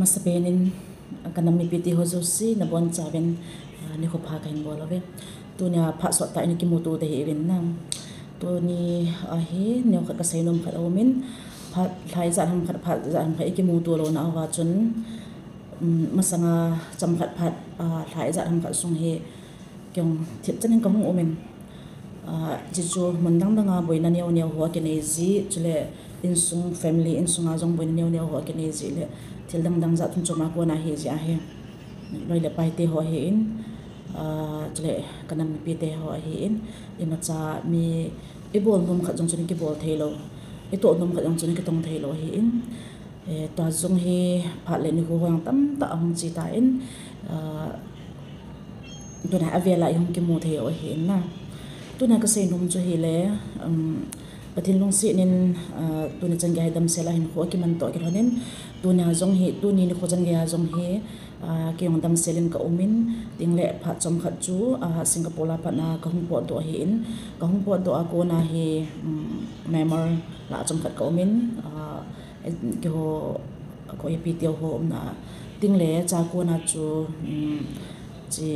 masapenin kanami piti hozosi na bon chaven ni ko pha kain bolave tu nya pha so ta ni kimutu de evin na tu ni ahi ne ka sainom kha omin pha thai za ham kha pha za ham kha kimutu lo na wa chun masanga cham khat phat thai za ham kha sung he kyong thip chanin ka hung omin ji chu mundang danga boina neu neu ho ke nei ji chule insung family insunga jong boina neu neu ho ke nei ji le thil dang dang za thum choma ko na he ja he loi le pai te ho he in chule kanam pi te ho he in ina cha mi e bol num kha jong chuni ki bol thelo e to num kha jong chuni ki tong thelo he in to jong he pha le ni ho hang tam ta ang chi ta in do na avela yong ki mu the o he na tu na ka sei num chu hi le pathin long si nin tu na chang ga dam sela hin ho ki man to ki honin tu na jong hi tu ni kho chang ga jong hi ki yong dam selin ka umin ting le pha chom khat chu singapore la pa na ka hung po do hi in ka hung po do a ko na hi memor la chom khat ka umin ki ho ko e pi tio ho na ting le cha ko na chu chi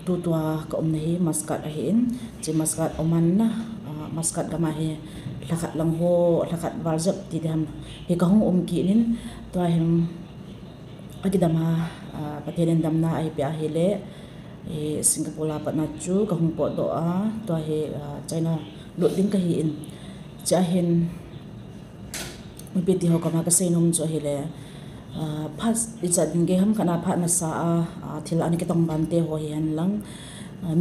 tu tua ka nei maskat a hin chi maskat oman na maskat gama he lakhat lang ho lakhat warzap ti dam he ka hung ki nin to hem agidama patenen dam na ai pya hele e singapore la pa na chu ka hung po do a to he china lo ding ka hi in cha hen mi peti ho ka ma ka sei nom cho hele pas icha dinge ham kana pha na sa thil ani ke tong ban te ho hi han lang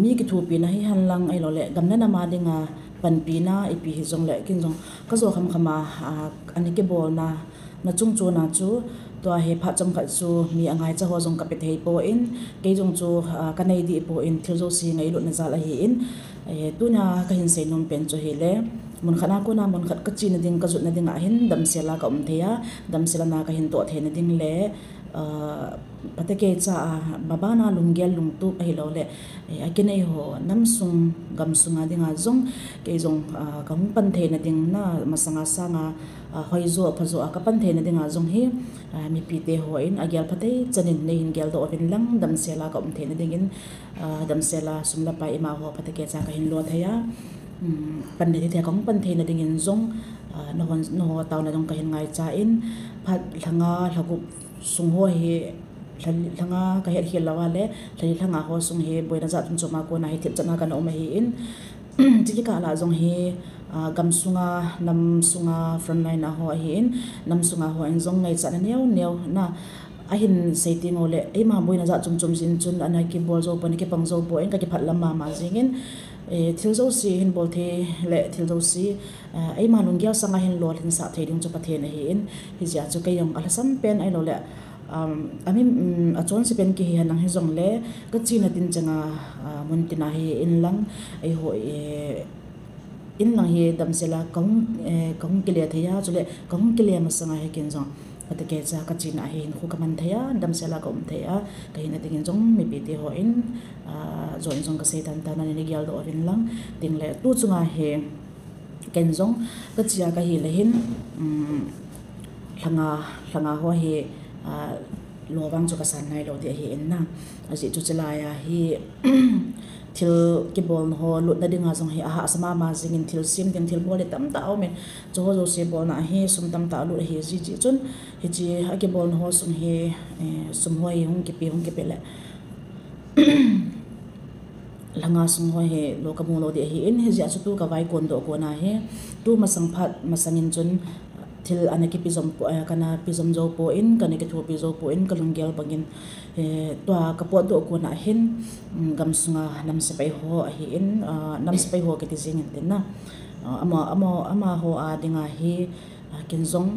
mi ki thu pi na hi han lang ai lo le gam na ma dinga pan pi na i pi hi jong le kin jong ka zo kham khama ani ke bol na chung chu na chu to he pha cham kha chu mi angai cha ho jong ka pe thei po in ke jong chu ka nei di po in thil zo si ngai lo na za la hi in tu na ka hin sei nom pen chu hi le mun khana ko na mun khat ka chi na ding ka zut na ding a hin dam sela ka theya dam sela na ka hin to the na ding le patake cha baba na lunggel lungtu ai lo le akinai ho namsung gamsunga dinga jong ke jong ka hung pan the na ding na masanga sanga hoizo phazo ka pan the na dinga jong hi mi pi te ho in agyal phate chanin nei hin gel do ovin lang dam sela ka the na ding in dam sela sumla pa ima ho patake cha ka hin lo theya pan de the kong pan the na ding in jong no taw na jong ka hin ngai cha in phat langa lagu sung ho he langa ka he hi lawa le thai langa ho sung he boina za tum choma ko na hi thip chana ka no ma hi in tiki ka la jong he gam sunga nam sunga front line a ho hi in nam sunga ho in jong ngai cha na neu na a hin setting ole e ma boina za chum jin chun ana ki bol zo pani ke pang zo bo en ka ki phat lama ma jingin thil zo si hin bol the le thil zo si ai ma nung gyal sanga hin lol hin sa the ding chu pathe na hi in hi ja chu kai yong ala sam pen ai lo le ami a chon si pen ki hi hanang hi jong le ka china tin changa mun tina hi in lang ai ho in lang hi dam sela kong kile thaya chule kong kile ma sanga he ken jong patake cha ka china hi khu ka man thaya dam sela kom thaya ka hin ating jong mi pi ti ho in zon jong ka se tan tan ani gyal do rin lang ting le tu chunga he ken jong ka chia ka hi le hin langa ho he lobang chu ka san nai lo de hi in na aji chu chala ya hi thil ki bol ho lut na dinga jong hi a sama ma jingin thil sim ding thil bol tam ta au men cho ho se bol na hi sum tam ta lu hi ji ji chun hi ji a ki bol ho sum hi sum hoi hung ki pe le langa sum ho he lo ka mu lo de hi in hi ja chu tu ka vai kon do ko na he tu masang phat masangin chun thil anaki pizom po kana pizom zo po in kana ke thu pizo po in kalunggel bangin to ka po do ko na hin gam sunga nam se pai ho hi in nam se pai ho ke ti jing tin na ama ho a dinga hi kin zong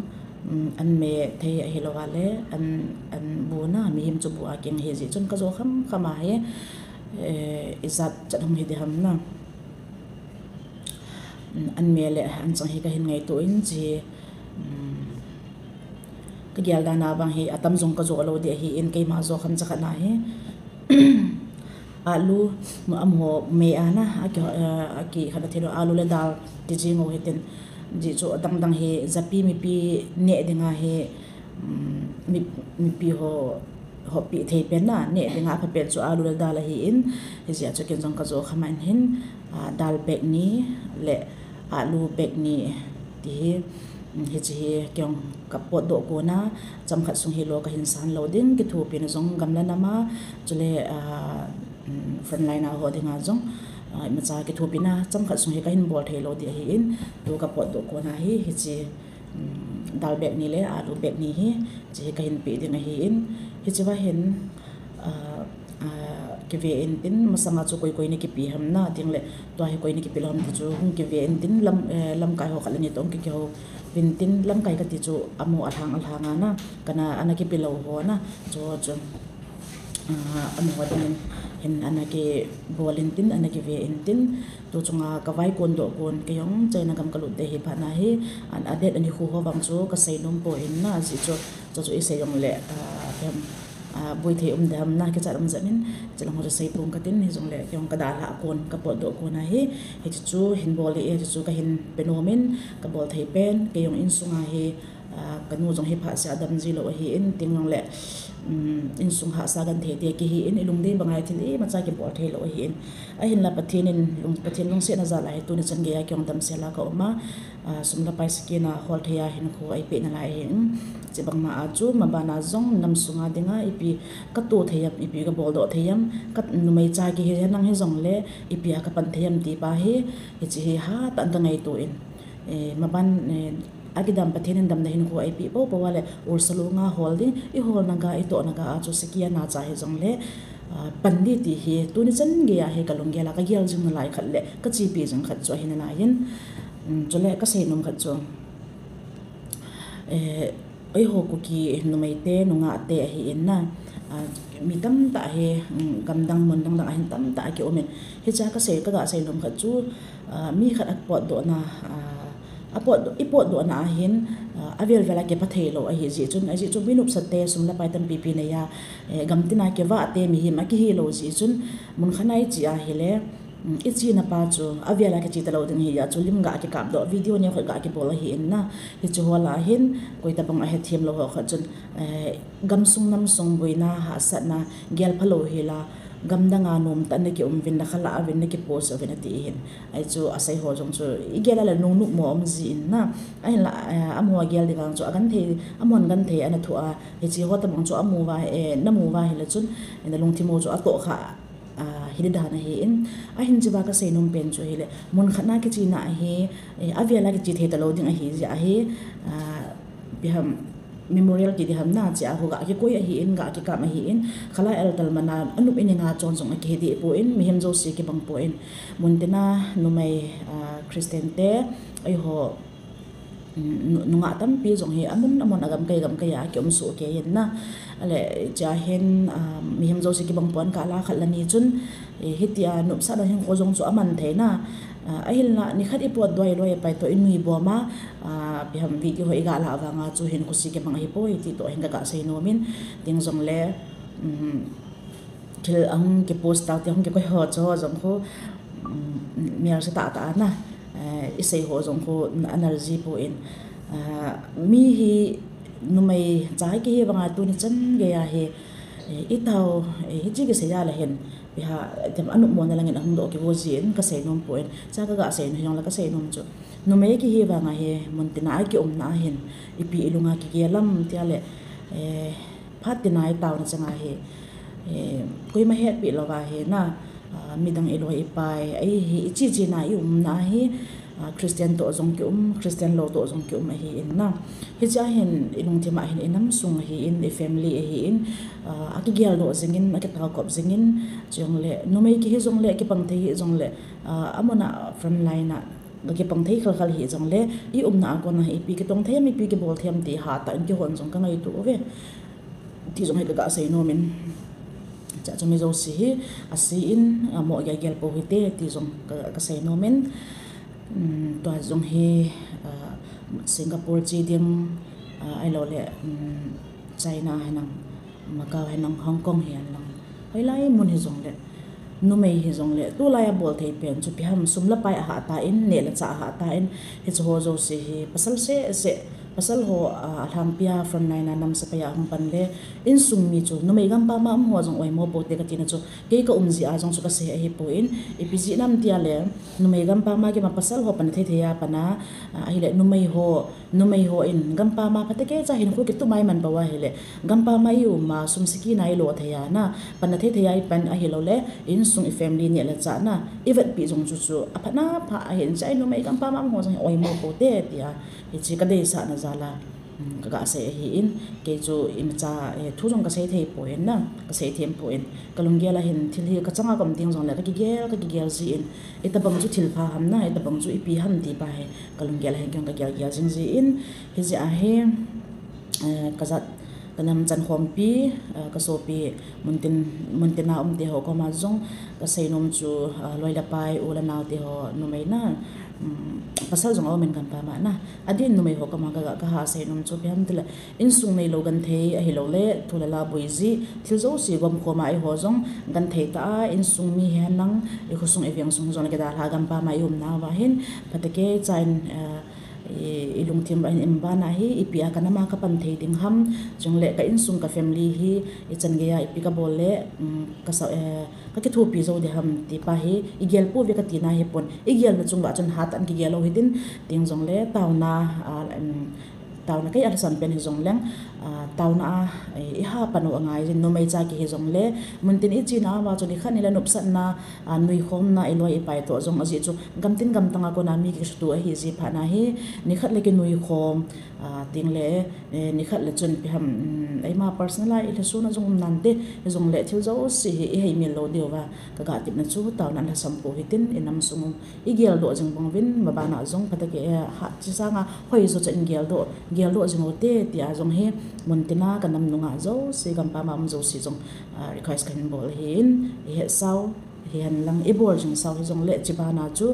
an me thei hi lo wale an bu na mi him chu bu a king he ji chun ka zo khama he izat chathum hi de ham na an me le an chang hi ka hin ngai to in ji cái gyal da na bang hi atam jong ka zo lo de hi in ke ma zo kham cha khana he alu ma am ho me ana aki khada thelo alu le dal ti jingo hiten ji cho dang dang he zapi mi pi ne denga he mi pi ho pi thei pen na ne denga pha pen chu alu dal hi in he zia chu ken jong ka zo khaman hin dal bek ni le alu bek ni ti hi chi kyong kapot do ko na cham khat sung hi lo ka hin san lo ding ki thu pin zong gamla nama chule front line a ho dinga zong ma cha ki thu pina cham khat sung hi ka hin bol thei lo di hi in tu kapot do ko na hi chi dal bek ni le alu bek ni hi chi ka hin pi ding hi in hi chi wa hin ke ve in tin masanga chu koi ni ki pi ham na ting le to hi koi ni ki pi lam ti chu hung ke ve in tin lam kai ho khalani tong ki ho vin tin lam kai ka ti chu amu athang na kana anaki pi lo ho na cho amu wadin hin anaki bolin tin anaki ve in tin to chunga kawai kon do kon ke yong chaina gam kalu de hi phana hi an adet ani khu ho wang chu ka sei nom po in na ji chu ise yong le bui the dam na ke charam zanin chalang ho sei pung ka tin hi jong le yong ka da la kon ka po do ko na hi chu hin bol e chu ka hin penomen ka bol thei pen ke yong in sunga hi kanu jong hi pha sa dam ji lo hi in ting long le in sung ha sa gan the te ki hi in ilung de bangai thil e ma cha ki bol thei lo hi in a hin la pathin in lung pathin lung se na za la hi tu ni chan ge ya kyong dam se la ka oma sum la pai ski na hol thea hin khu ai pe na la hin che bang ma a chu ma ba na zong nam sunga dinga ipi ka tu theyam ipi ka bol do theyam ka nu mai cha ki hi nang hi zong le ipi ka pan theyam ti pa hi chi hi ha ta ta ngai tu in ma ban agidam pathin dam na hin khu ai pi po po wale ur salunga holding I hol na ga I to na ga a chu sikia na cha hi zong le pandit hi tu ni chan ge ya he kalung ge la ka gel jing na lai khat le ka chi pi jang khat chu hin na yin chole ka sei nom khat chu ai ho ku ki no mai te no nga te hi in na mi tam ta he gam dang mon dang hin tam ta ki omen he cha ka sei ka ga sei nom khat chu mi khat ak pot do na ipot do na hin avel vela ke pathei lo a hi ji chun binup sate sumla pai tam pp ne ya gamtina ke wa te mi hi ma ki hi lo ji chun mun khanai chi a hi le ichi na pa chu avela ke chi ta lo ding hi ya chu lim ga ke kap do video ne kha ga ke bol hi in na hi chu hola hin koi ta bang a he them lo kha chun gam sung nam sung boina ha sa na gel phalo hi la gam danga nom ta ne ki vin na khala vin ne ki pose vin ti hin ai chu asai ho jong chu igela la nung nu mo om ji in na ai la amwa gel de gang chu agan the amon gan the ana thu a he chi ho ta bang chu amu wa na mu wa hi la chun ina lung ti mo chu ato kha hi da na hi in a hin ji ba ka sei nom pen chu hi le mun khana ki chi na hi avia ki chi the ta lo ding a hi ja hi biham memorial ki diham na cha ho ga ki koi a hi in ga ki ka ma hi in khala el tal mana anup in nga chon chong ki di po in mi hem zo si ki bang po in muntina no mai christian te ai ho nunga tam pi jong hi amon agam kai ya ki su ke yin na ale cha hen mi hem zo si ki bang pon ka la khalani chun hitia nup sa da hen ko jong chu aman the na ahil na ni khat ipot doi loi pai to inui boma biham video ho iga la awanga chu hin kusi ke bang hi po ti to hen ga sei no min ting jong le thil ang ke post ta ti hong ke ko ho cho jong ko miar sa ta na isei ho jong ko energy po in mi hi numai chai ki hi banga tu ni chan ge ya he itau hi chi ge se ya la hen biha tem anu mo na langin ang do ki wo jin ka sei nom po in cha ka ga sei no yong la ka sei nom chu numai ki hi banga he muntina ki na hen ipi ilunga ki ge lam tia le phat tinai taw na changa he koi ma het pi lo wa he na midang ilo ipai ai hi chi chi na na hi Christian to zong ki Christian lo to zong ki hi in na hi cha hin ilung thima hin inam sung hi in the family hi in aki gel do zingin ma ka kop zingin jong le no mai ki hi jong le ki pang thei jong le amona from line na ki pang thei khal khal hi jong le I na ko na hi pi ki tong thei mi pi ki bol them ti ha ta in ki hon jong ka ngai tu ve ti jong hi ka sei no min cha chumi zo si hi asi in mo ya gel po hi te ti jong ka sei no min to jong hi Singapore chi dim ai lo le China hanang Macau hanang Hong Kong hi hanang ai lai mun hi jong le nu mei hi jong le tu la ya bol thei pen chu pi ham sum la pai ha ta in ne la cha ha ta in hi chu ho zo si hi pasal se pasal ho alhampia from naina nam sapaya hum panle in sung mi chu numei gam pa ma am ho jong oi mo bote ka tina chu ke ka umji a jong chu ka se hi po in epg nam tia le numei gam pa ma ke ma pasal ho pan the ya pana a hi le numei ho in gam pa ma pateke cha hin ko ke tu mai man bawa hele gam pa ma yu ma sum siki nai lo thaya na pan the ya pan a hi lo le in sung i family ni la cha na even pi jong chu chu apana pha a hin chai numei gam pa ma ho jong oi mo bote tia ichi ka dei sa na zala ka se hi in ke chu im cha thu jong ka se thei poin na ka se them poin kalungia la hin thil hi ka changa kam ting jong la ka gel ji in eta bang chu thil pha ham na eta bang chu ipi ham ti pa he kalungia la hin ka gel jing ji in hi ji a he ka zat kanam chan khom pi ka so pi muntin na te ho ko ma jong ka sei nom chu loi la pai u la naw te ho no mai na pasal jong amen kan pa ma na adin no mai ho ka ma ka ha sei nom chu piam tila in sung nei lo gan thei a hi lo le thula la boizi thil zo si gom kho ma ai ho jong gan thei ta in sung mi he nang e khu sung e vyang sung jong ke da la gam pa ma yum na wa hin patake chain ilung tim ba in ba na hi ipia kana ma ka pan thei ding ham jong le ka in sung ka family hi i chan ge ya ipi ka bol le ka sa ka ke thu pi zo de ham ti pa hi igel pu ve ka ti na hi pon igel na chung ba chun hat an ki gelo hi din ting jong le tauna kai alsan pen hi jong leng tauna i ha panu angai rin no mai cha ki hi jong le muntin i chi na wa chu ni khan ila nop san na nui khom na i loi pai to jong aji chu gam tin gam tanga ko na mi ki tu hi ji pha na hi ni khat le ki nui khom ting le ni khat le chun pi ham ai ma personal i le su na jong nan te jong le thil zo si hi hei mi lo de wa ka ga tip na chu tauna na sam po hi tin inam sung i gel do jong bang vin ma ba na jong pata ke ha chi sa nga hoi zo chen gel do jong te tia jong he muntina kanam nunga zo si gam pa mam zo si jong request kan bol hin he sau hian lang ibor jong sau jong le chi ba na chu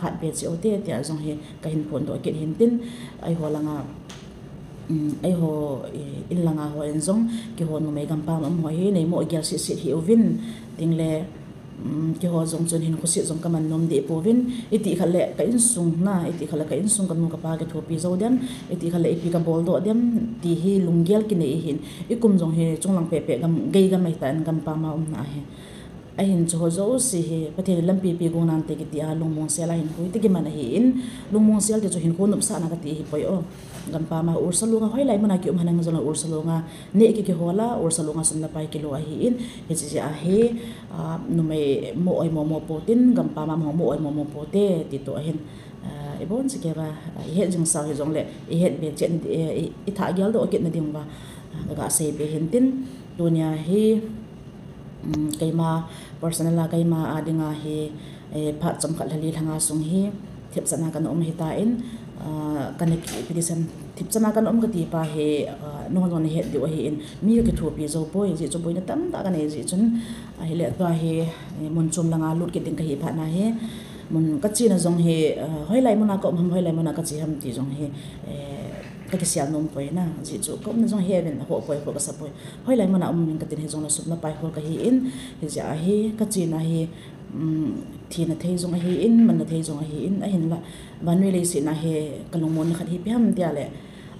hat be chi ote tia jong he ka hin phon do ke hin tin ai ho langa ai ho in langa ho en jong ki ho no me gam pa mam ho hi nei mo gyal si hi ovin ting le ki ho jong chun hin khusi jong kaman nom de povin iti khale ka in sung na iti khala ka in sung kan ka pa ke thopi zo dem iti khale ipi ka bol do dem ti hi lunggel ki nei hin ikum jong he chunglang pe gam gei gam mai tan gam pa ma na he a hin cho zo si he pathe lampi pi go nan te ki ti a lungmong sela hin hui te ki man hi in lungmong sel te chu hin ko nup sa na ka ti hi poi o gam pa ma ur salunga hoi lai mana ki manang jona ur salunga ne ki hola ur salunga sun la pai kilo a hi in he chi a he no me mo oi mo potin gam pa ma mo oi mo pote ti to hin e bon se ke ba he jing sa he jong le e het be chen e tha gyal do ket na ding ba ga se be hin tin dunia hi kaima personal la kaima adinga hi phat cham khat hali thanga sung hi thep sana kan hi ta in kan epidison thip chana kan ka ti pa he no no he de hi in mi ke thu pi zo poi ji chu boi na tam ta kan e ji chun hi le to he mun chum langa lut ke ding ka hi pha na he mun ka chi na jong he hoi lai mona ko hoi lai mona ka chi ham ti jong he ka ke sia nom poi na ji chu ko na jong he ben ho poi ko ka sa poi hoi lai mona min ka tin he jong na sup na pai ho ka hi in he ja hi ka chi na hi thi na thei jong hi in man na thei jong hi in a hin la vanwe le si na he kalong mon khat hi pe ham tia le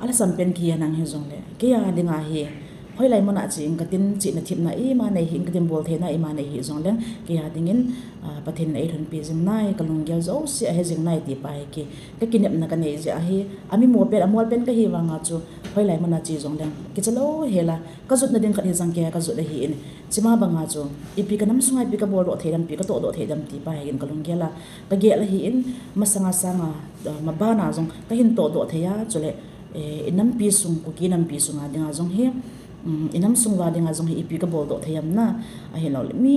ala sam pen ki nang he jong le ke ya dinga hi hoi lai mona chi ka tin chi na thip na i ma nei hin ka tin bol the na i ma nei hi jong le ke ya dingin pathin ai thon pi jing nai kalong gel zo si a he jing nai ti pai ki ka kinep na ka nei ja hi ami mo pe amol pen ka hi wanga chu hoi lai mona chi jong le ki chalo hela ka zut na ding khat hi jang ke ka zut le hi in chima banga chu ipi ka nam sungai pi ka bol do thedam pi ka to do thedam ti pa hin kalong gela ka ge la hi in masanga sanga mabana jong ka hin to do theya chule inam pi sung ku ki nam pi sunga dinga jong he inam sungwa dinga jong hi ipi ka bol do theyam na a hi lo mi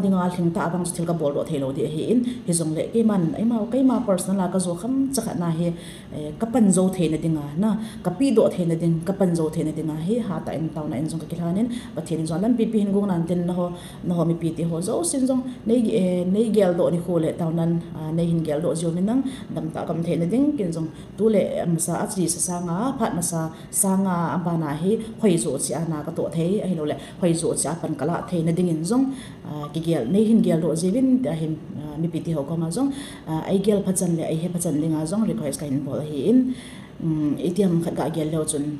dinga thing ta bang thil ka bol do thelo di hi in hi jong le ke man ai ma kai ma personal la ka zo kham chakha na he ka pan zo the na dinga na ka pi do the na ding ka pan zo the na dinga hi ha ta in taw na in jong ka kilhanin ba thin jong lam pi pi hin gung nan tin na ho mi pi ti ho zo sin jong nei gel do ni khole taw nan nei hin gel do jo min nang dam ta kam the na ding kin jong tu le am sa a chi sa nga phat na sa nga abana hi hoi zo chi na ka to thei ai lo le hoi zo cha pan kala thei na ding in jong ki gel nei hin gel do jewin ta hin mi pi ti ho ko ma jong ai gel phachan le ai he phachan linga jong request kain bol hi in ATM khat ga gel lo chun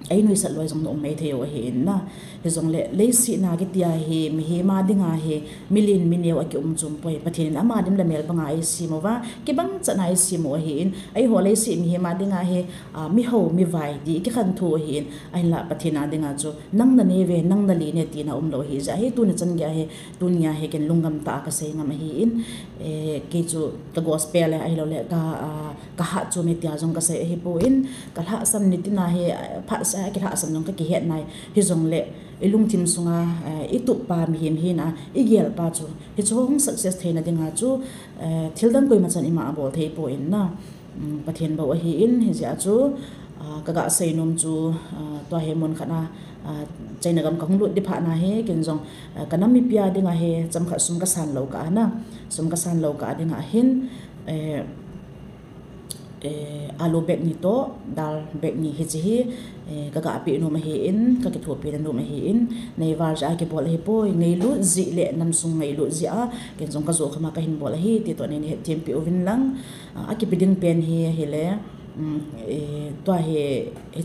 ai noi sat loi jong no mai theo he na he jong le si na ki tia he mi he ma dinga he milin mineu a ki chum poi pathin ama dim la mel banga ai si mo wa ki bang chana ai si mo he in ai ho le si mi he ma dinga he mi ho mi vai di ki khan thu he in ai la pathina dinga chu nang na ne ve nang na li ne ti na lo hi ja he tu na chan gya he dunya he ken lungam ta ka sei ngam hi in ke chu ka gospel ai lo le ka ha chu me tia jong ka sei he po in ka ha sam ni ti na he pha sa ki ha sam nong ka ki het nai hi jong le ilung tim sunga itu pa mi him hi na igel pa chu hi chong success theina dinga chu thildan koi ma chan ima bol thei po in na pathian bo hi in hi ja chu kaga sei nom chu to he mon khana chaina gam ka hung lut di pha na he ken jong kanam mi pia dinga he cham kha sum ka san lo ka na sum ka san lo ka dinga hin alu bek ni to dal bek ni hi chi kaga api no ma hi in ka ki thu pi no ma hi in nei war ja ke bol hi po nei lu zi le nam sung nei lu zi a ken jong ka zo khama ka hin bol hi ti to ne he tempi ovin lang a ki piding pen hi le to he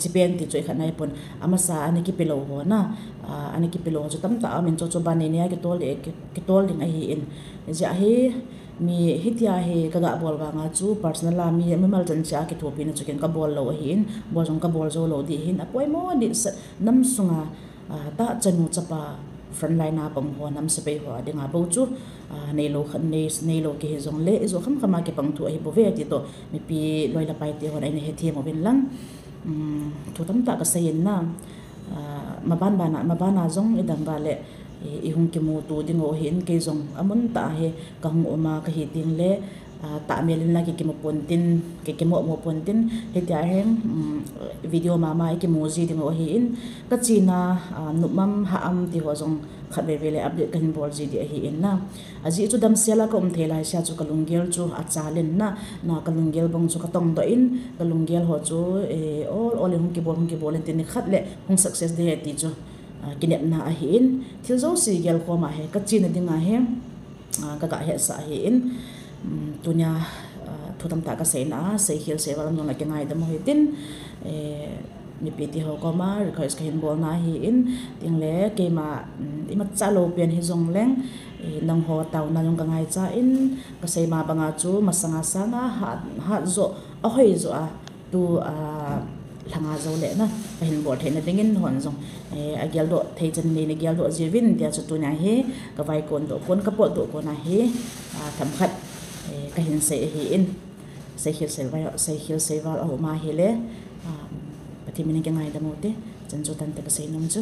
chi pen ti choi khanai pon ama sa ani ki pelo ho na ani ki pelo chu tam ta min cho cho ban ne ki tol ding a hi in ja hi mi hitia he kaga bol wa nga chu personal la mi mal chan cha ki thopi na chuken ka bol lo hin bo jong ka bol zo lo di hin apoi mo di nam sunga ta chanu chapa front line na pang ho nam se pe ho dinga bo chu nei lo khan nei lo ke jong le zo kham khama ke pang thu hi bo ve ti to mi pi loi la pai ti ho ai ne he thi mo bin lang thu tam ta ka sayin na mabana jong idam ba le ihung ke mo tu ding o hin ke jong amun ta he kang oma ka hi ting le ta melin la ki mo pontin ke mo pontin he ta hem video mama ke mo ji ding o hin ka china numam ha am ti ho jong khat ve le update kan bol ji di hi in na aji chu dam sela ko thela sha chu kalungel chu a chalen na kalungel bang chu ka tong do in kalungel ho chu all hung ki bol tin khat le hung success de ti chu kinep na a hin thil zo si gel ko ma he ka china dinga he ka ga he sa hi in tunya thutam ta ka se na se hil se walam no la ke ngai da mo he tin ni piti ho ko ma request ka hin bol na hi in ting le ke ma ima chalo pen hi jong leng nang ho taw na jong ka ngai cha in ka se ma banga chu masanga sanga ha zo a hoi zo a tu langa zo le na ka hin bol the na dingin hon jong a gel do thei chen ni gel do jevin dia chu tu na he ka vai kon do kon ka po do ko na he tham khat ka hin se hi in se hil se va o ma hi le pati mini ka ngai da mo te chan chu tan te ka sei nom chu